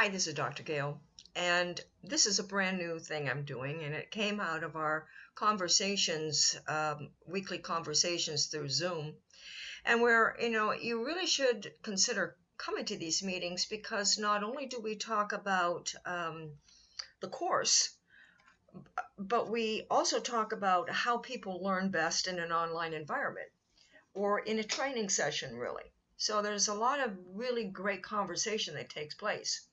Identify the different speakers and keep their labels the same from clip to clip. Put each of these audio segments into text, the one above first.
Speaker 1: Hi, this is Dr. Gail, and this is a brand new thing I'm doing, and it came out of our conversations, weekly conversations through Zoom, and where, you really should consider coming to these meetings because not only do we talk about the course, but we also talk about how people learn best in an online environment or in a training session, really. So there's a lot of really great conversation that takes place.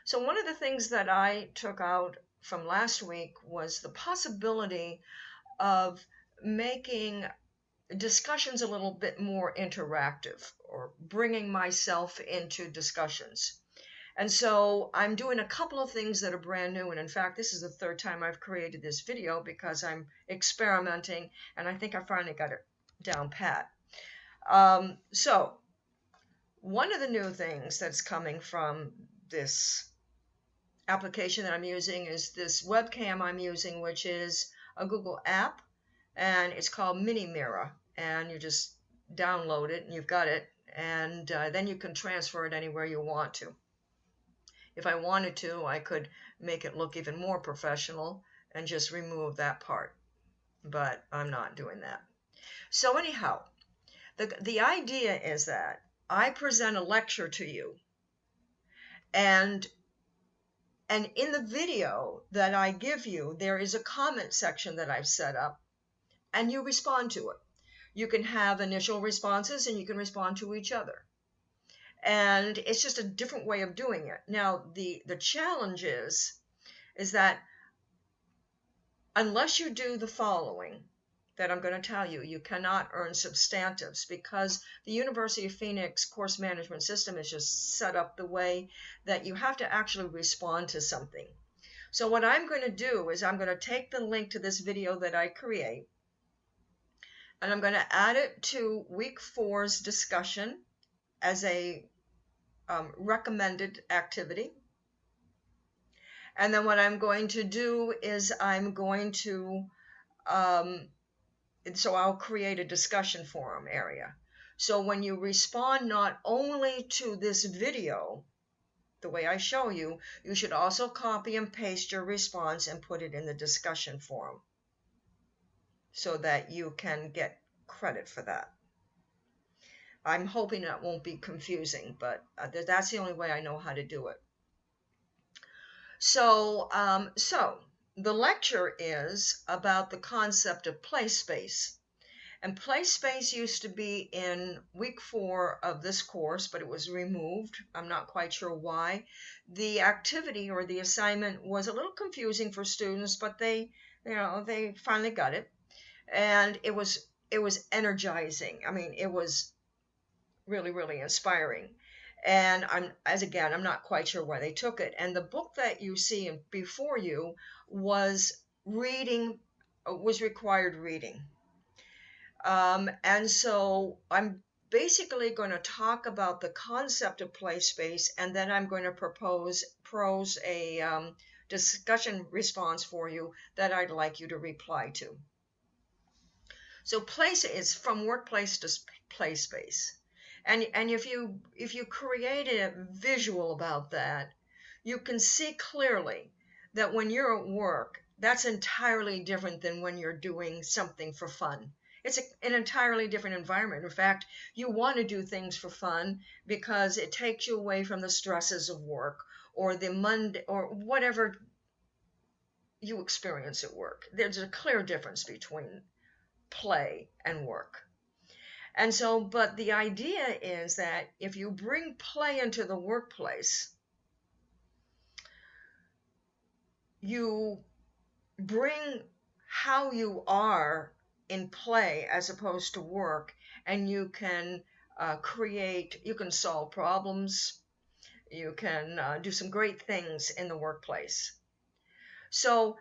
Speaker 1: So one of the things that I took out from last week was the possibility of making discussions a little bit more interactive or bringing myself into discussions. And so I'm doing a couple of things that are brand new. And in fact, this is the third time I've created this video because I'm experimenting and I think I finally got it down pat. So one of the new things that's coming from this application that I'm using is this webcam I'm using, which is a Google app, and it's called Mini Mirror. And you just download it, and you've got it, and then you can transfer it anywhere you want to. If I wanted to, I could make it look even more professional and just remove that part, but I'm not doing that. So anyhow, the idea is that I present a lecture to you, and in the video that I give you, there is a comment section that I've set up, and you respond to it. You can have initial responses, and you can respond to each other. And it's just a different way of doing it. Now, the challenge is that unless you do the following that I'm going to tell you, you cannot earn substantives because the University of Phoenix course management system is just set up the way that you have to actually respond to something. So what I'm going to do is I'm going to take the link to this video that I create, and I'm going to add it to week 4's discussion as a recommended activity. And then what I'm going to do is I'm going to so I'll create a discussion forum area. So when you respond not only to this video, the way I show you, you should also copy and paste your response and put it in the discussion forum so that you can get credit for that. I'm hoping that won't be confusing, but that's the only way I know how to do it. So the lecture is about the concept of play space. And play space used to be in week 4 of this course, but it was removed. I'm not quite sure why. The activity or the assignment was a little confusing for students, but they finally got it. And it was energizing. I mean, it was really, really inspiring. And I'm not quite sure why they took it. And the book that you see before you was required reading. And so I'm basically going to talk about the concept of play space, and then I'm going to prose a discussion response for you that I'd like you to reply to. So place is from workplace to play space. And if you create a visual about that, you can see clearly that when you're at work, that's entirely different than when you're doing something for fun. It's an entirely different environment. In fact, you want to do things for fun because it takes you away from the stresses of work or the or whatever you experience at work. There's a clear difference between play and work. And so, but the idea is that if you bring play into the workplace, you bring how you are in play as opposed to work, and you can you can solve problems, you can do some great things in the workplace. So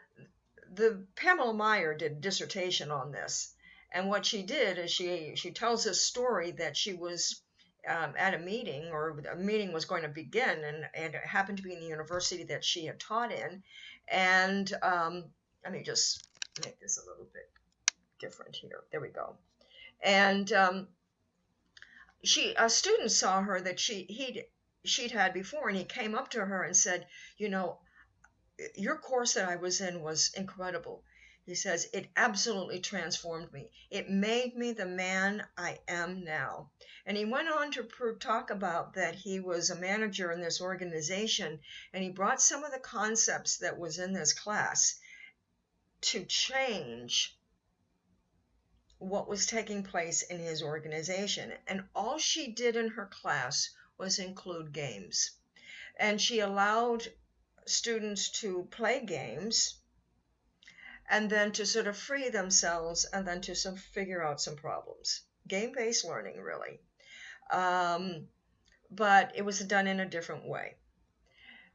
Speaker 1: the Pamela Meyer did a dissertation on this, and what she did is she tells this story that she was at a meeting, or a meeting was going to begin, and it happened to be in the university that she had taught in. And let me just make this a little bit different here. There we go. And a student saw her that he'd she'd had before, and he came up to her and said, you know, your course that I was in was incredible. He says, it absolutely transformed me. It made me the man I am now. And he went on to talk about that he was a manager in this organization, and he brought some of the concepts that was in this class to change what was taking place in his organization. And all she did in her class was include games. And she allowed students to play games and then to sort of free themselves and then to figure out some problems. Game-based learning, really. But it was done in a different way.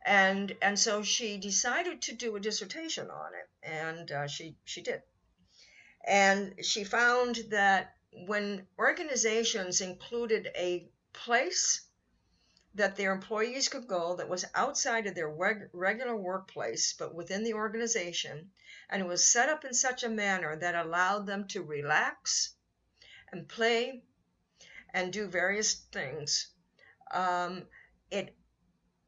Speaker 1: And so she decided to do a dissertation on it, and she did. And she found that when organizations included a place that their employees could go that was outside of their regular workplace, but within the organization, and it was set up in such a manner that allowed them to relax and play and do various things,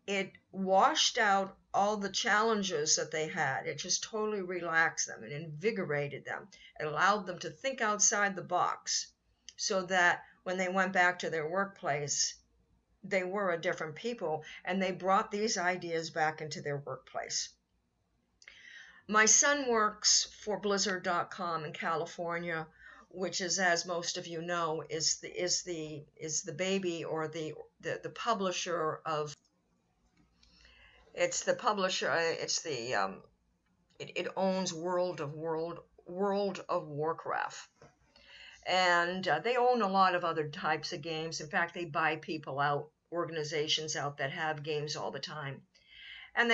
Speaker 1: it washed out all the challenges that they had. It just totally relaxed them and invigorated them. It allowed them to think outside the box so that when they went back to their workplace, they were a different people, and they brought these ideas back into their workplace. My son works for Blizzard.com in California, which is, as most of you know, is the baby or the publisher of. It's the publisher. It owns World of Warcraft. And they own a lot of other types of games. In fact, they buy people out, organizations out that have games all the time. And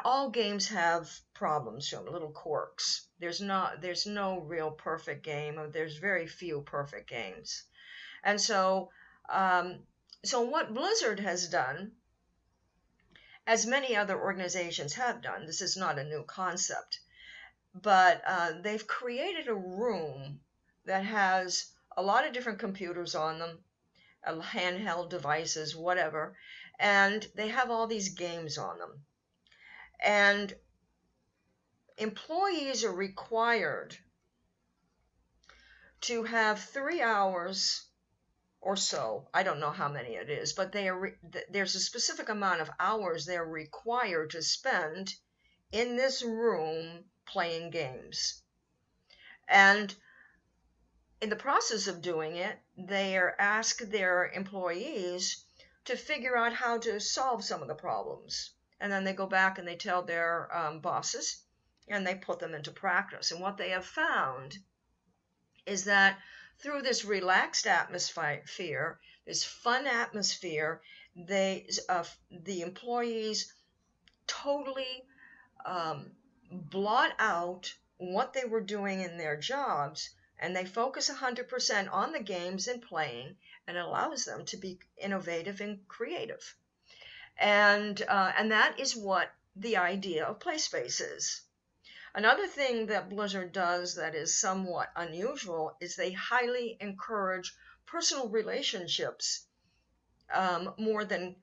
Speaker 1: all games have problems, little quirks. There's no real perfect game, or there's very few perfect games. And so what Blizzard has done, as many other organizations have done, this is not a new concept, but they've created a room that has a lot of different computers on them, handheld devices, whatever, and they have all these games on them. And employees are required to have 3 hours or so, I don't know how many it is, but there's a specific amount of hours they're required to spend in this room playing games. And in the process of doing it, they ask their employees to figure out how to solve some of the problems. And then they go back and they tell their bosses, and they put them into practice. And what they have found is that through this relaxed atmosphere, this fun atmosphere, the employees totally blot out what they were doing in their jobs, and they focus 100% on the games and playing, and it allows them to be innovative and creative. And that is what the idea of PlaySpace is. Another thing that Blizzard does that is somewhat unusual is they highly encourage personal relationships more than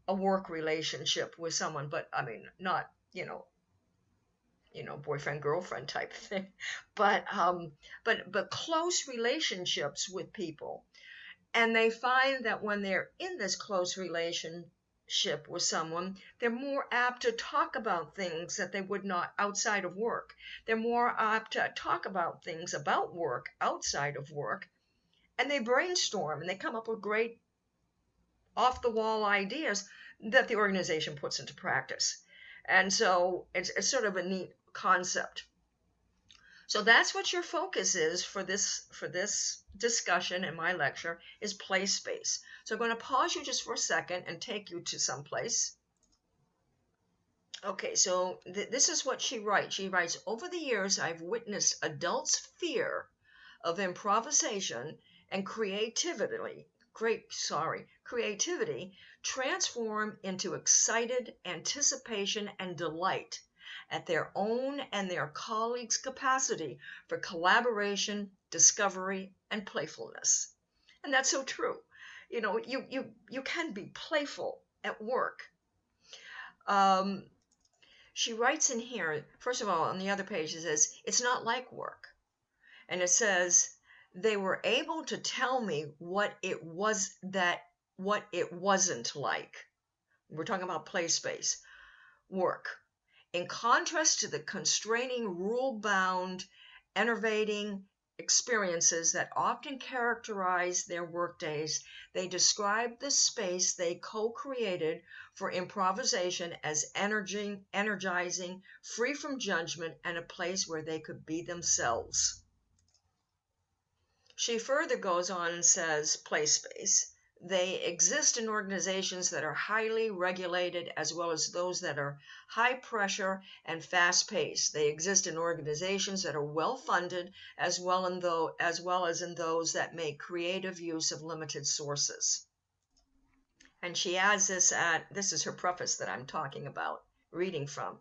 Speaker 1: a work relationship with someone, but I mean, not boyfriend girlfriend type thing, but close relationships with people. And they find that when they're in this close relationship with someone, they're more apt to talk about things that they would not outside of work. They're more apt to talk about things about work outside of work, and they brainstorm and they come up with great off the wall ideas that the organization puts into practice. And so it's sort of a neat concept. So that's what your focus is for this discussion in my lecture, is play space. So I'm going to pause you just for a second and take you to some place. Okay, so this is what she writes. She writes, over the years, I've witnessed adults' fear of improvisation and creativity transform into excited anticipation and delight at their own and their colleagues' capacity for collaboration, discovery, and playfulness. And that's so true. you can be playful at work. Um, she writes in here, first of all, on the other page, it says, it's not like work. And it says, they were able to tell me what it wasn't like. We're talking about play space, work. In contrast to the constraining, rule-bound, enervating experiences that often characterize their workdays, they describe the space they co-created for improvisation as energizing, free from judgment, and a place where they could be themselves. She further goes on and says, play space. They exist in organizations that are highly regulated as well as those that are high pressure and fast paced. They exist in organizations that are well funded as well as in those that make creative use of limited sources. And she adds this is her preface that I'm talking about, reading from.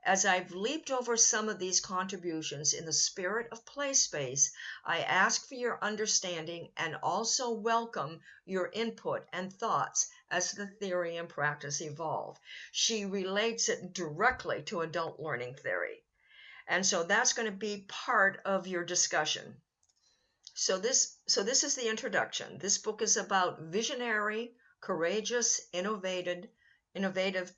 Speaker 1: As I've leaped over some of these contributions in the spirit of play space, I ask for your understanding and also welcome your input and thoughts as the theory and practice evolve. She relates it directly to adult learning theory. And so that's going to be part of your discussion. So this is the introduction. This book is about visionary, courageous, innovative,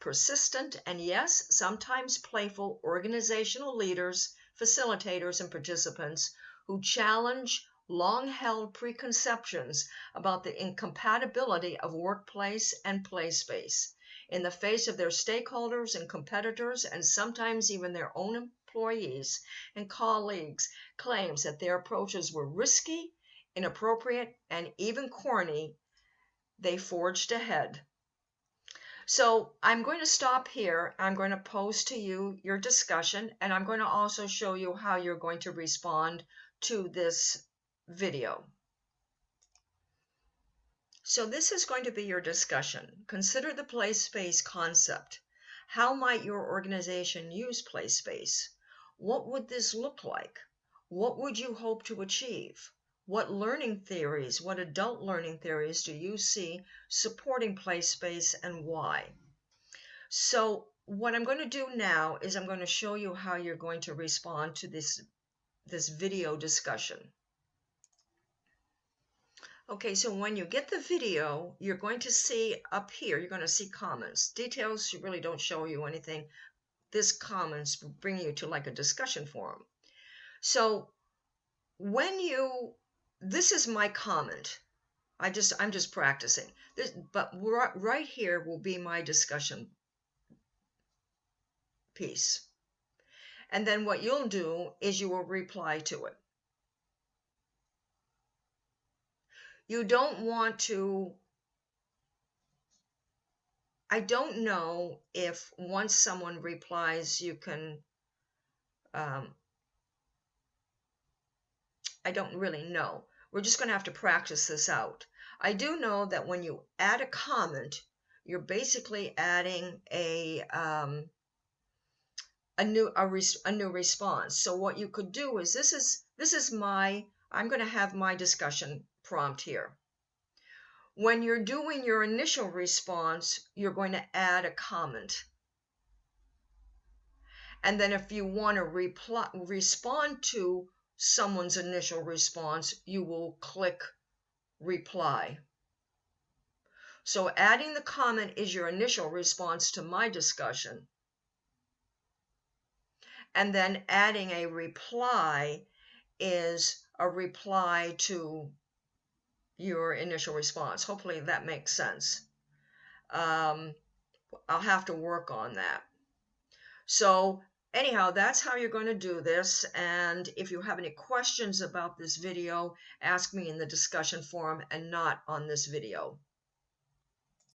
Speaker 1: persistent, and yes, sometimes playful organizational leaders, facilitators, and participants who challenge long-held preconceptions about the incompatibility of workplace and play space in the face of their stakeholders and competitors, and sometimes even their own employees and colleagues' claims that their approaches were risky, inappropriate, and even corny. They forged ahead. So I'm going to stop here. I'm going to pose to you your discussion, and I'm going to also show you how you're going to respond to this video. So this is going to be your discussion. Consider the play space concept. How might your organization use play space? What would this look like? What would you hope to achieve? What learning theories, what adult learning theories do you see supporting play space and why? So what I'm going to do now is I'm going to show you how you're going to respond to this video discussion. Okay, so when you get the video, you're going to see up here, you're going to see comments. Details really don't show you anything. This comments bring you to like a discussion forum. So this is my comment. I'm just practicing this, but right here will be my discussion piece. And then what you'll do is you will reply to it. You don't want to, I don't know if once someone replies, you can, I don't really know. We're just going to have to practice this out. I do know that when you add a comment, you're basically adding a new response. So what you could do is this is I'm going to have my discussion prompt here. When you're doing your initial response, you're going to add a comment. And then if you want to respond to someone's initial response, you will click reply. So adding the comment is your initial response to my discussion. And then adding a reply is a reply to your initial response. Hopefully that makes sense. I'll have to work on that. So anyhow, that's how you're going to do this. And if you have any questions about this video, ask me in the discussion forum and not on this video.